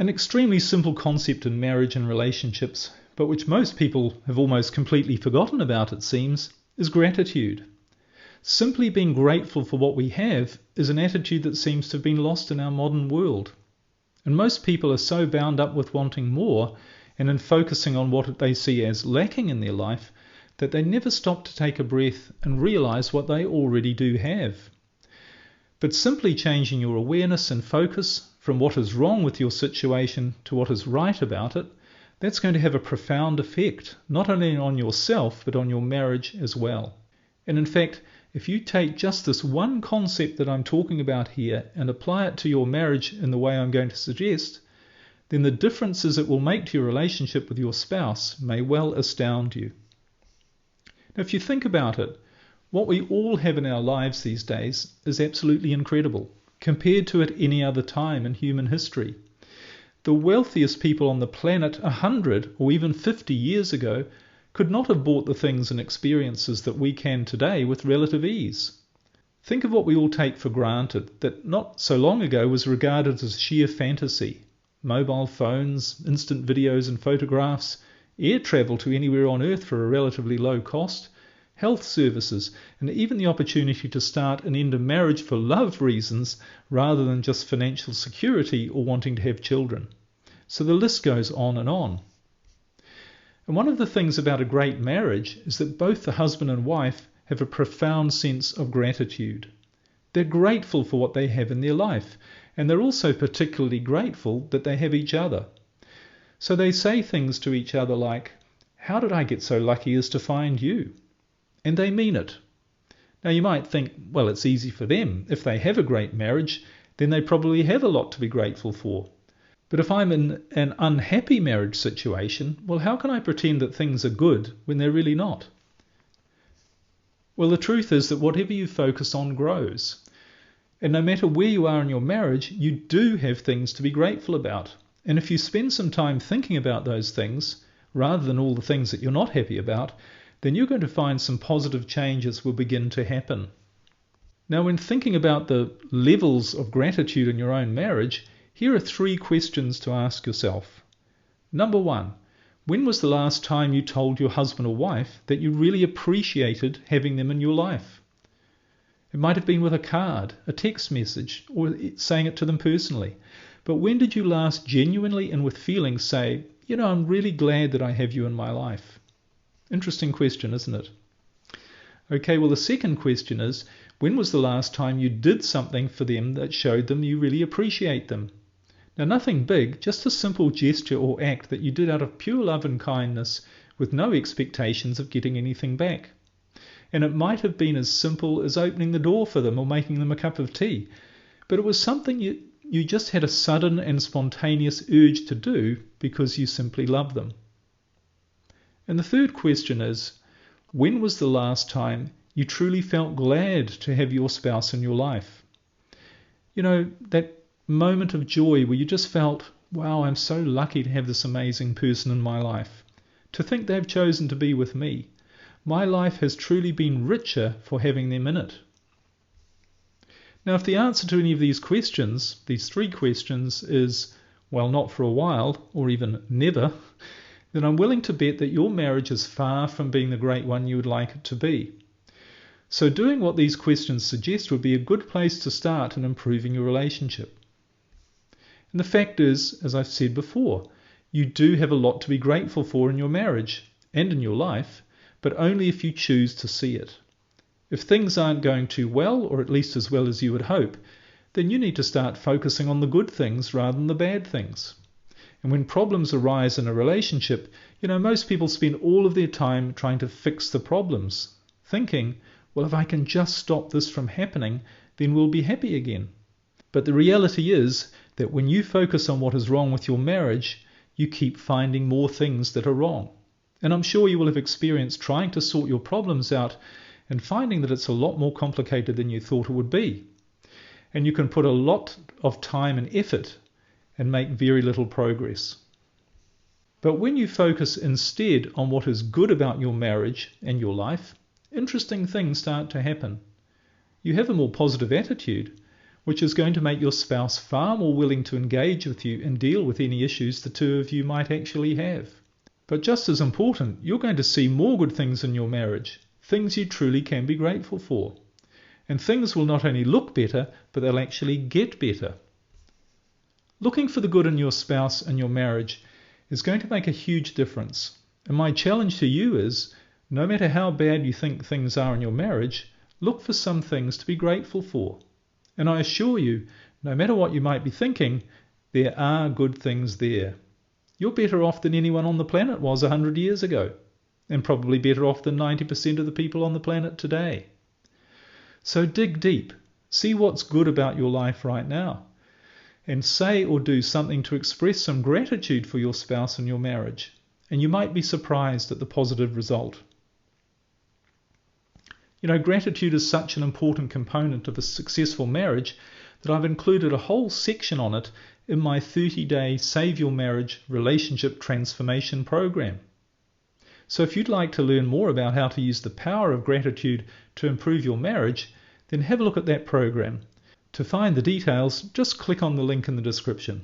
An extremely simple concept in marriage and relationships, but which most people have almost completely forgotten about, it seems, is gratitude. Simply being grateful for what we have is an attitude that seems to have been lost in our modern world. And most people are so bound up with wanting more and in focusing on what they see as lacking in their life that they never stop to take a breath and realize what they already do have. But simply changing your awareness and focus from what is wrong with your situation to what is right about it, that's going to have a profound effect, not only on yourself, but on your marriage as well. And in fact, if you take just this one concept that I'm talking about here and apply it to your marriage in the way I'm going to suggest, then the differences it will make to your relationship with your spouse may well astound you. Now, if you think about it, what we all have in our lives these days is absolutely incredible, compared to at any other time in human history. The wealthiest people on the planet 100 or even 50 years ago could not have bought the things and experiences that we can today with relative ease. Think of what we all take for granted that not so long ago was regarded as sheer fantasy. Mobile phones, instant videos and photographs, air travel to anywhere on Earth for a relatively low cost, health services, and even the opportunity to start and end a marriage for love reasons rather than just financial security or wanting to have children. So the list goes on and on. And one of the things about a great marriage is that both the husband and wife have a profound sense of gratitude. They're grateful for what they have in their life, and they're also particularly grateful that they have each other. So they say things to each other like, "How did I get so lucky as to find you?" And they mean it. Now you might think, well, it's easy for them. If they have a great marriage, then they probably have a lot to be grateful for. But if I'm in an unhappy marriage situation, well, how can I pretend that things are good when they're really not? Well, the truth is that whatever you focus on grows. And no matter where you are in your marriage, you do have things to be grateful about. And if you spend some time thinking about those things, rather than all the things that you're not happy about, then you're going to find some positive changes will begin to happen. Now, when thinking about the levels of gratitude in your own marriage, here are 3 questions to ask yourself. Number 1, when was the last time you told your husband or wife that you really appreciated having them in your life? It might have been with a card, a text message, or saying it to them personally. But when did you last genuinely and with feeling say, I'm really glad that I have you in my life? Interesting question, isn't it? Okay, well, the second question is, when was the last time you did something for them that showed them you really appreciate them? Now, nothing big, just a simple gesture or act that you did out of pure love and kindness with no expectations of getting anything back. And it might have been as simple as opening the door for them or making them a cup of tea, but it was something you just had a sudden and spontaneous urge to do because you simply love them. And the third question is, when was the last time you truly felt glad to have your spouse in your life? That moment of joy where you just felt, wow, I'm so lucky to have this amazing person in my life. To think they've chosen to be with me. My life has truly been richer for having them in it. Now, if the answer to any of these questions, these 3 questions, is, well, not for a while, or even never, then I'm willing to bet that your marriage is far from being the great one you would like it to be. So doing what these questions suggest would be a good place to start in improving your relationship. And the fact is, as I've said before, you do have a lot to be grateful for in your marriage and in your life, but only if you choose to see it. If things aren't going too well, or at least as well as you would hope, then you need to start focusing on the good things rather than the bad things. And when problems arise in a relationship, most people spend all of their time trying to fix the problems, thinking, well, if I can just stop this from happening, then we'll be happy again. But the reality is that when you focus on what is wrong with your marriage, you keep finding more things that are wrong. And I'm sure you will have experienced trying to sort your problems out and finding that it's a lot more complicated than you thought it would be. And you can put a lot of time and effort and make very little progress. But when you focus instead on what is good about your marriage and your life, interesting things start to happen. You have a more positive attitude. which is going to make your spouse far more willing to engage with you and deal with any issues the two of you might actually have. But just as important, you're going to see more good things in your marriage, things you truly can be grateful for. And things will not only look better, but they'll actually get better. Looking for the good in your spouse and your marriage is going to make a huge difference. And my challenge to you is, no matter how bad you think things are in your marriage, look for some things to be grateful for. And I assure you, no matter what you might be thinking, there are good things there. You're better off than anyone on the planet was 100 years ago, and probably better off than 90% of the people on the planet today. So dig deep, see what's good about your life right now, and say or do something to express some gratitude for your spouse and your marriage, and you might be surprised at the positive result. You know, gratitude is such an important component of a successful marriage that I've included a whole section on it in my 30-day Save Your Marriage Relationship Transformation program. So if you'd like to learn more about how to use the power of gratitude to improve your marriage, then have a look at that program. To find the details, just click on the link in the description.